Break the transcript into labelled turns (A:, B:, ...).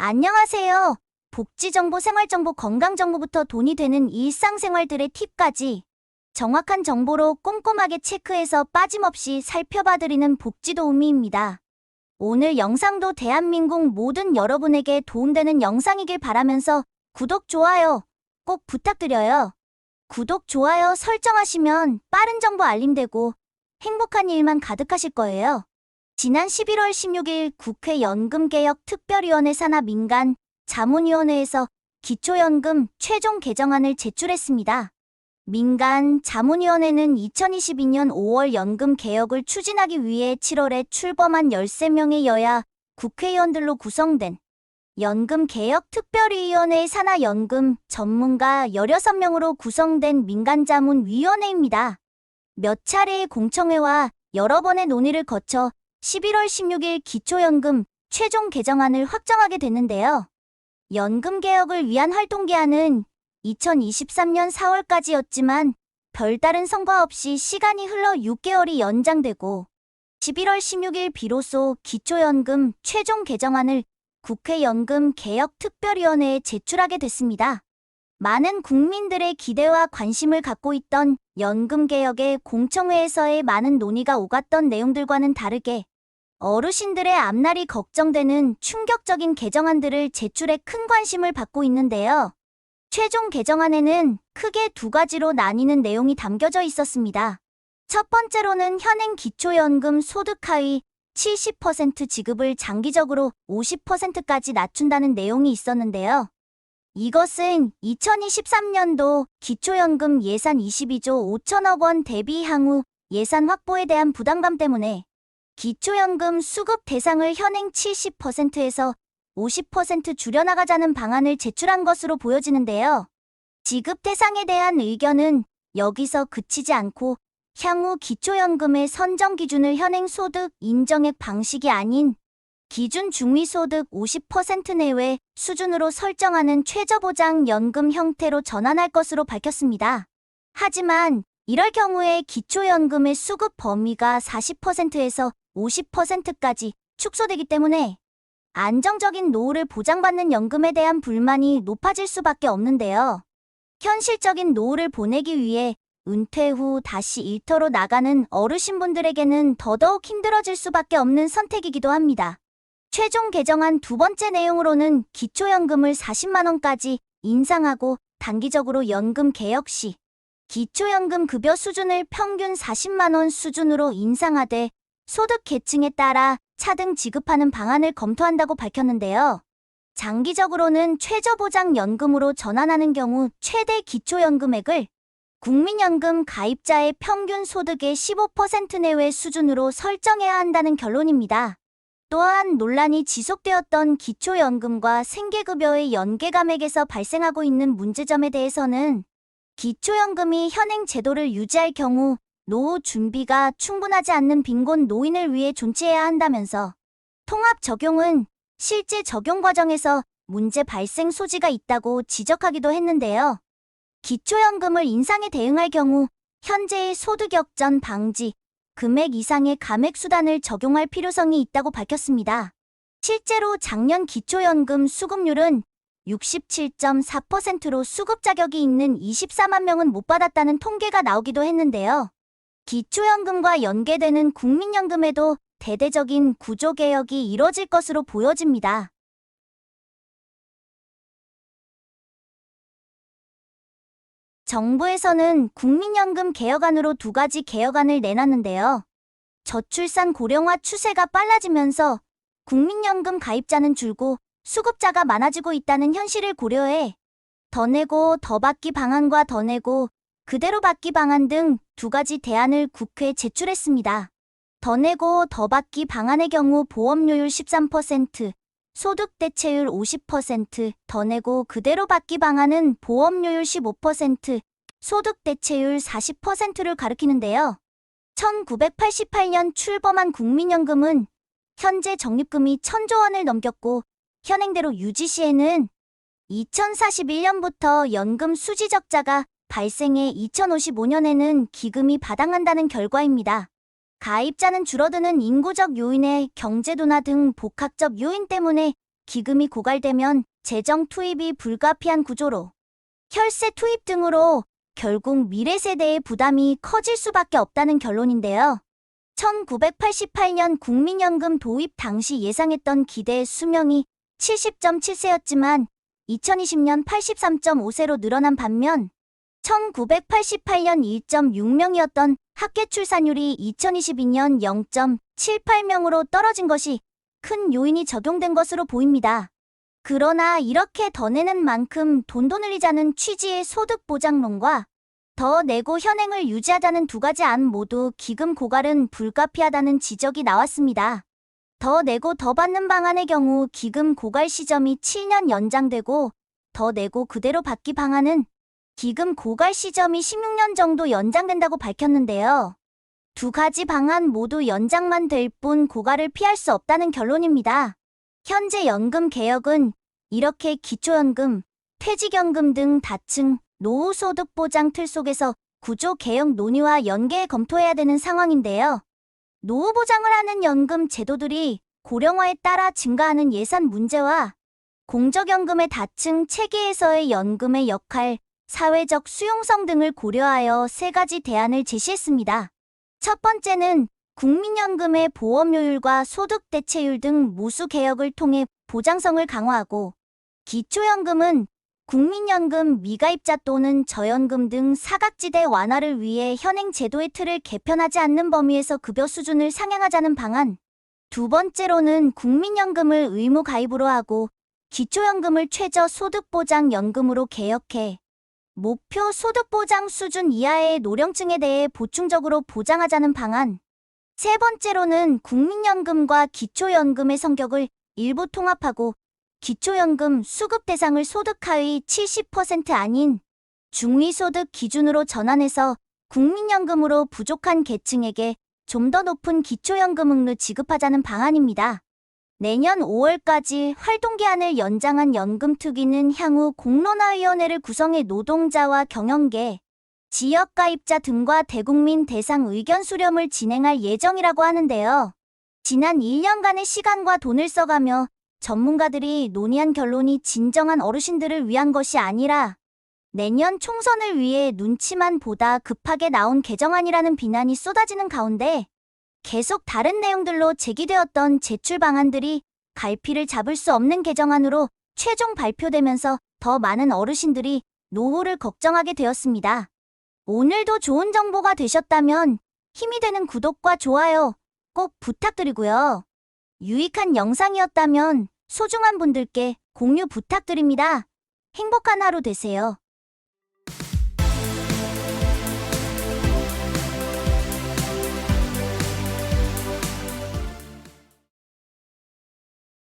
A: 안녕하세요. 복지정보, 생활정보, 건강정보부터 돈이 되는 일상생활들의 팁까지 정확한 정보로 꼼꼼하게 체크해서 빠짐없이 살펴봐드리는 복지도우미입니다. 오늘 영상도 대한민국 모든 여러분에게 도움되는 영상이길 바라면서 구독, 좋아요 꼭 부탁드려요. 구독, 좋아요 설정하시면 빠른 정보 알림되고 행복한 일만 가득하실 거예요. 지난 11월 16일 국회 연금개혁특별위원회 산하 민간 자문위원회에서 기초연금 최종 개정안을 제출했습니다. 민간 자문위원회는 2022년 5월 연금 개혁을 추진하기 위해 7월에 출범한 13명의 여야 국회의원들로 구성된 연금개혁특별위원회의 산하 연금 전문가 16명으로 구성된 민간자문위원회입니다. 몇 차례의 공청회와 여러 번의 논의를 거쳐 11월 16일 기초연금 최종 개정안을 확정하게 됐는데요. 연금개혁을 위한 활동기한은 2023년 4월까지였지만 별다른 성과 없이 시간이 흘러 6개월이 연장되고 11월 16일 비로소 기초연금 최종 개정안을 국회 연금개혁특별위원회에 제출하게 됐습니다. 많은 국민들의 기대와 관심을 갖고 있던 연금개혁의 공청회에서의 많은 논의가 오갔던 내용들과는 다르게 어르신들의 앞날이 걱정되는 충격적인 개정안들을 제출해 큰 관심을 받고 있는데요. 최종 개정안에는 크게 두 가지로 나뉘는 내용이 담겨져 있었습니다. 첫 번째로는 현행 기초연금 소득 하위 70% 지급을 장기적으로 50%까지 낮춘다는 내용이 있었는데요. 이것은 2023년도 기초연금 예산 22조 5천억 원 대비 향후 예산 확보에 대한 부담감 때문에 기초연금 수급 대상을 현행 70%에서 50% 줄여나가자는 방안을 제출한 것으로 보여지는데요. 지급 대상에 대한 의견은 여기서 그치지 않고 향후 기초연금의 선정 기준을 현행 소득 인정액 방식이 아닌 기준 중위소득 50% 내외 수준으로 설정하는 최저보장연금 형태로 전환할 것으로 밝혔습니다. 하지만 이럴 경우에 기초연금의 수급 범위가 40%에서 50%까지 축소되기 때문에 안정적인 노후를 보장받는 연금에 대한 불만이 높아질 수밖에 없는데요. 현실적인 노후를 보내기 위해 은퇴 후 다시 일터로 나가는 어르신분들에게는 더더욱 힘들어질 수밖에 없는 선택이기도 합니다. 최종 개정안 두 번째 내용으로는 기초연금을 40만 원까지 인상하고 단기적으로 연금 개혁 시 기초연금 급여 수준을 평균 40만 원 수준으로 인상하되 소득 계층에 따라 차등 지급하는 방안을 검토한다고 밝혔는데요. 장기적으로는 최저보장연금으로 전환하는 경우 최대 기초연금액을 국민연금 가입자의 평균 소득의 15% 내외 수준으로 설정해야 한다는 결론입니다. 또한 논란이 지속되었던 기초연금과 생계급여의 연계감액에서 발생하고 있는 문제점에 대해서는 기초연금이 현행 제도를 유지할 경우 노후 준비가 충분하지 않는 빈곤 노인을 위해 존치해야 한다면서 통합 적용은 실제 적용 과정에서 문제 발생 소지가 있다고 지적하기도 했는데요. 기초연금을 인상에 대응할 경우 현재의 소득 역전 방지, 금액 이상의 감액 수단을 적용할 필요성이 있다고 밝혔습니다. 실제로 작년 기초연금 수급률은 67.4%로 수급 자격이 있는 24만 명은 못 받았다는 통계가 나오기도 했는데요. 기초연금과 연계되는 국민연금에도 대대적인 구조개혁이 이뤄질 것으로 보여집니다. 정부에서는 국민연금 개혁안으로 두 가지 개혁안을 내놨는데요. 저출산 고령화 추세가 빨라지면서 국민연금 가입자는 줄고 수급자가 많아지고 있다는 현실을 고려해 더 내고 더 받기 방안과 더 내고 그대로 받기 방안 등 두 가지 대안을 국회에 제출했습니다. 더 내고 더 받기 방안의 경우 보험료율 13%, 소득 대체율 50%, 더 내고 그대로 받기 방안은 보험료율 15%, 소득 대체율 40%를 가리키는데요. 1988년 출범한 국민연금은 현재 적립금이 1,000조 원을 넘겼고 현행대로 유지 시에는 2041년부터 연금 수지 적자가 발생해 2055년에는 기금이 바닥난다는 결과입니다. 가입자는 줄어드는 인구적 요인에 경제 둔화 등 복합적 요인 때문에 기금이 고갈되면 재정 투입이 불가피한 구조로 혈세 투입 등으로 결국 미래 세대의 부담이 커질 수밖에 없다는 결론인데요. 1988년 국민연금 도입 당시 예상했던 기대 수명이 70.7세였지만 2020년 83.5세로 늘어난 반면 1988년 1.6명이었던 합계 출산율이 2022년 0.78명으로 떨어진 것이 큰 요인이 적용된 것으로 보입니다. 그러나 이렇게 더 내는 만큼 돈도 늘리자는 취지의 소득보장론과 더 내고 현행을 유지하자는 두 가지 안 모두 기금 고갈은 불가피하다는 지적이 나왔습니다. 더 내고 더 받는 방안의 경우 기금 고갈 시점이 7년 연장되고 더 내고 그대로 받기 방안은 기금 고갈 시점이 16년 정도 연장된다고 밝혔는데요. 두 가지 방안 모두 연장만 될 뿐 고갈을 피할 수 없다는 결론입니다. 현재 연금 개혁은 이렇게 기초연금, 퇴직연금 등 다층 노후소득보장 틀 속에서 구조 개혁 논의와 연계해 검토해야 되는 상황인데요. 노후 보장을 하는 연금 제도들이 고령화에 따라 증가하는 예산 문제와 공적연금의 다층 체계에서의 연금의 역할, 사회적 수용성 등을 고려하여 세 가지 대안을 제시했습니다. 첫 번째는 국민연금의 보험료율과 소득대체율 등 모수 개혁을 통해 보장성을 강화하고, 기초연금은 국민연금 미가입자 또는 저연금 등 사각지대 완화를 위해 현행 제도의 틀을 개편하지 않는 범위에서 급여 수준을 상향하자는 방안. 두 번째로는 국민연금을 의무 가입으로 하고 기초연금을 최저소득보장연금으로 개혁해 목표 소득보장 수준 이하의 노령층에 대해 보충적으로 보장하자는 방안. 세 번째로는 국민연금과 기초연금의 성격을 일부 통합하고 기초연금 수급 대상을 소득 하위 70% 아닌 중위소득 기준으로 전환해서 국민연금으로 부족한 계층에게 좀 더 높은 기초연금 응로 지급하자는 방안입니다. 내년 5월까지 활동기한을 연장한 연금투기는 향후 공론화위원회를 구성해 노동자와 경영계, 지역가입자 등과 대국민 대상 의견 수렴을 진행할 예정이라고 하는데요. 지난 1년간의 시간과 돈을 써가며 전문가들이 논의한 결론이 진정한 어르신들을 위한 것이 아니라 내년 총선을 위해 눈치만 보다 급하게 나온 개정안이라는 비난이 쏟아지는 가운데 계속 다른 내용들로 제기되었던 제출 방안들이 갈피를 잡을 수 없는 개정안으로 최종 발표되면서 더 많은 어르신들이 노후를 걱정하게 되었습니다. 오늘도 좋은 정보가 되셨다면 힘이 되는 구독과 좋아요 꼭 부탁드리고요. 유익한 영상이었다면 소중한 분들께 공유 부탁드립니다. 행복한 하루 되세요.